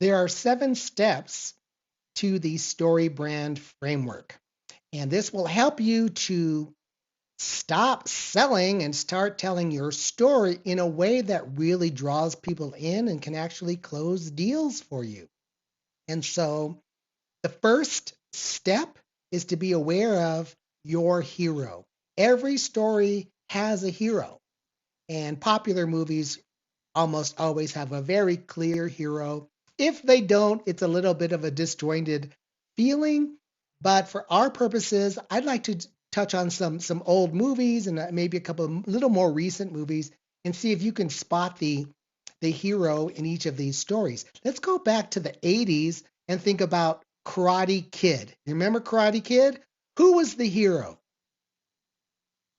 There are 7 steps to the StoryBrand framework, and this will help you to stop selling and start telling your story in a way that really draws people in and can actually close deals for you. And so the first step is to be aware of your hero. Every story has a hero, and popular movies almost always have a very clear hero. If they don't, it's a little bit of a disjointed feeling. But for our purposes, I'd like to touch on some old movies and maybe a couple of little more recent movies and see if you can spot the hero in each of these stories. Let's go back to the 80s and think about Karate Kid. You remember Karate Kid? Who was the hero?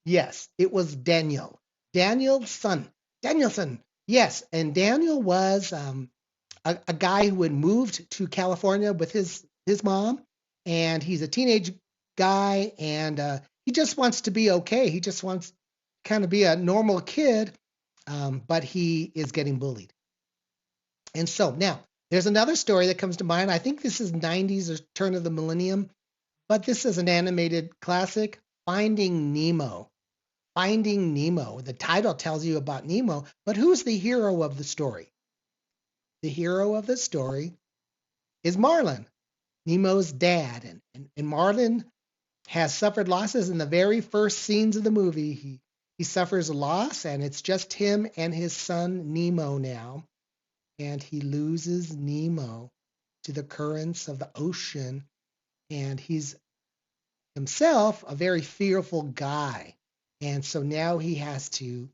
Yes, it was Daniel. Daniel's son. Danielson. Yes, and Daniel was a guy who had moved to California with his mom, and he's a teenage guy, and he just wants to be okay. He just wants kind of be a normal kid, but he is getting bullied. And so now there's another story that comes to mind. I think this is 90s or turn of the millennium, but this is an animated classic, Finding Nemo. Finding Nemo. The title tells you about Nemo, but who's the hero of the story? The hero of the story is Marlin, Nemo's dad. And Marlin has suffered losses in the very first scenes of the movie. He suffers a loss, and it's just him and his son Nemo now. And he loses Nemo to the currents of the ocean. And he's himself a very fearful guy. And so now he has to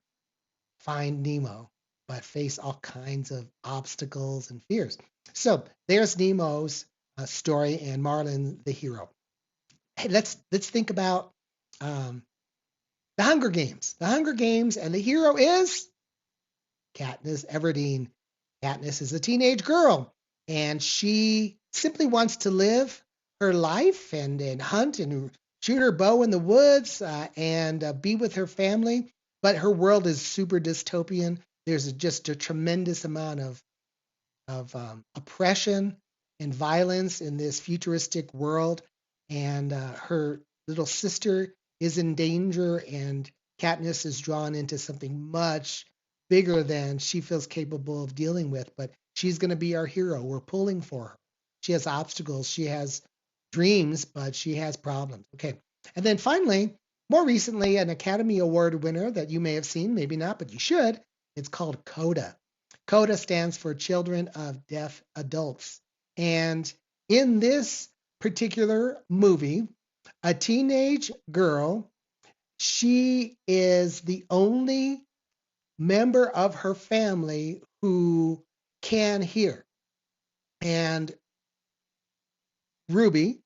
find Nemo, but face all kinds of obstacles and fears. So there's Nemo's story and Marlin the hero. Hey, let's think about um, the Hunger Games. The Hunger Games, and the hero is Katniss Everdeen. Katniss is a teenage girl, and she simply wants to live her life and hunt and shoot her bow in the woods and be with her family. But her world is super dystopian. There's just a tremendous amount of oppression and violence in this futuristic world, and her little sister is in danger, and Katniss is drawn into something much bigger than she feels capable of dealing with. But she's going to be our hero. We're pulling for her. She has obstacles. She has dreams, but she has problems. Okay. And then finally, more recently, an Academy Award winner that you may have seen, maybe not, but you should. It's called Coda. CODA stands for Children of Deaf Adults. And in this particular movie, a teenage girl, she is the only member of her family who can hear. And Ruby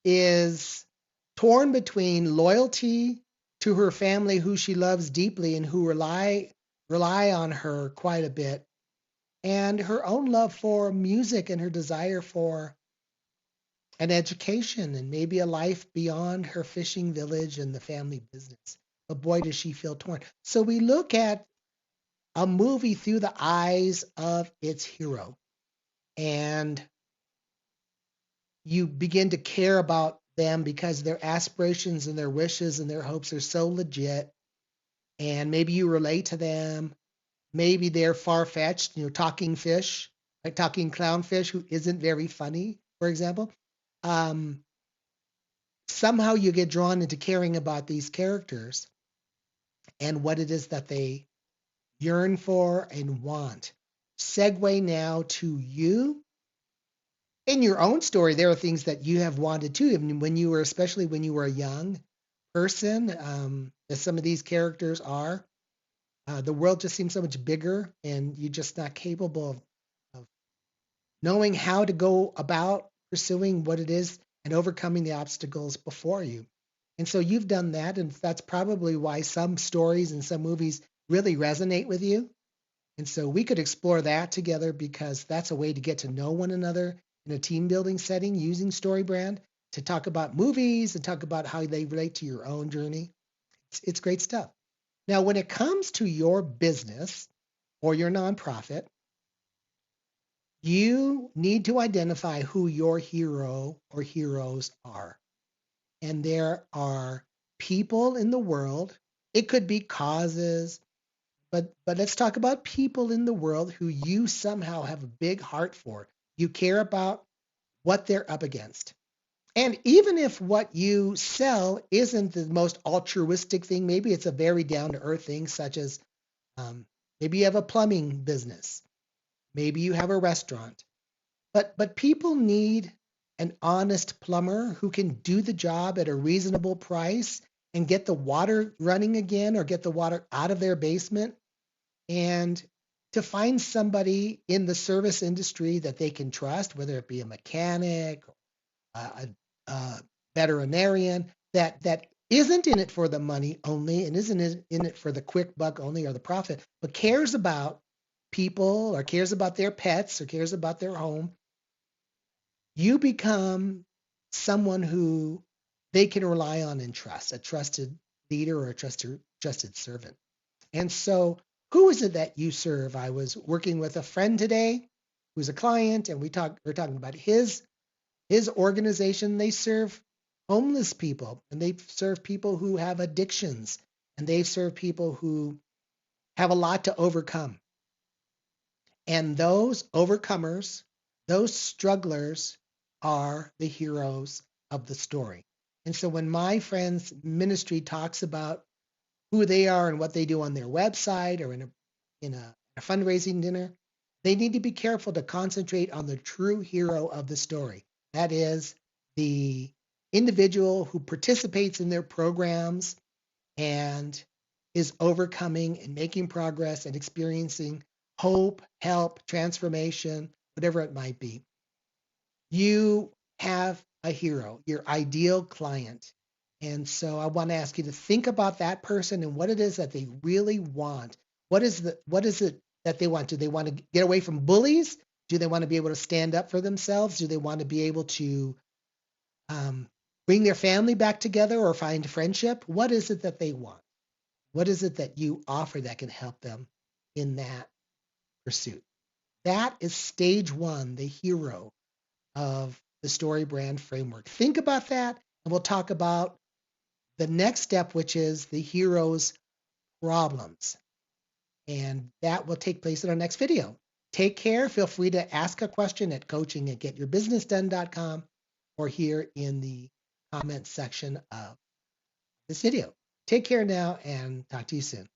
is torn between loyalty to her family, who she loves deeply and who rely on her quite a bit, and her own love for music and her desire for an education and maybe a life beyond her fishing village and the family business. But boy, does she feel torn. So we look at a movie through the eyes of its hero, and you begin to care about them because their aspirations and their wishes and their hopes are so legit. And maybe you relate to them. Maybe they're far fetched, talking fish, like talking clownfish, who isn't very funny, for example. Um, Somehow you get drawn into caring about these characters and what it is that they yearn for and want. Segue now to you. In your own story, there are things that you have wanted too, even when you were, especially when you were a young person, as some of these characters are. The world just seems so much bigger, and you're just not capable of knowing how to go about pursuing what it is and overcoming the obstacles before you. And so you've done that, and that's probably why some stories and some movies really resonate with you. And so we could explore that together, because that's a way to get to know one another in a team building setting using StoryBrand to talk about movies and talk about how they relate to your own journey. It's great stuff. Now, when it comes to your business or your nonprofit, You need to identify who your hero or heroes are. And there are people in the world. It could be causes, but let's talk about people in the world who you somehow have a big heart for. You care about what they're up against. And even if what you sell isn't the most altruistic thing, maybe it's a very down to earth thing, such as um, maybe you have a plumbing business, maybe you have a restaurant, but people need an honest plumber who can do the job at a reasonable price and get the water running again or get the water out of their basement. And to find somebody in the service industry that they can trust, whether it be a mechanic, a veterinarian, that isn't in it for the money only and isn't in it for the quick buck only or the profit, but cares about people or cares about their pets or cares about their home, you become someone who they can rely on and trust, a trusted leader or a trusted servant. And so, who is it that you serve? I was working with a friend today who's a client, and we're talking about his organization. They serve homeless people, and they serve people who have addictions, and they serve people who have a lot to overcome. And those overcomers, those strugglers are the heroes of the story. And so when my friend's ministry talks about who they are and what they do on their website or in a fundraising dinner, they need to be careful to concentrate on the true hero of the story. That is the individual who participates in their programs and is overcoming and making progress and experiencing hope, help, transformation, whatever it might be. You have a hero, your ideal client. And so I want to ask you to think about that person and what it is that they really want. What is it that they want? Do they want to get away from bullies? Do they want to be able to stand up for themselves? Do they want to be able to um, bring their family back together or find friendship? What is it that they want? What is it that you offer that can help them in that pursuit? That is stage one, the hero of the story brand framework. Think about that, and we'll talk about the next step, which is the hero's problems. And that will take place in our next video. Take care. Feel free to ask a question at coaching@getyourbusinessdone.com or here in the comment section of this video. Take care now and talk to you soon.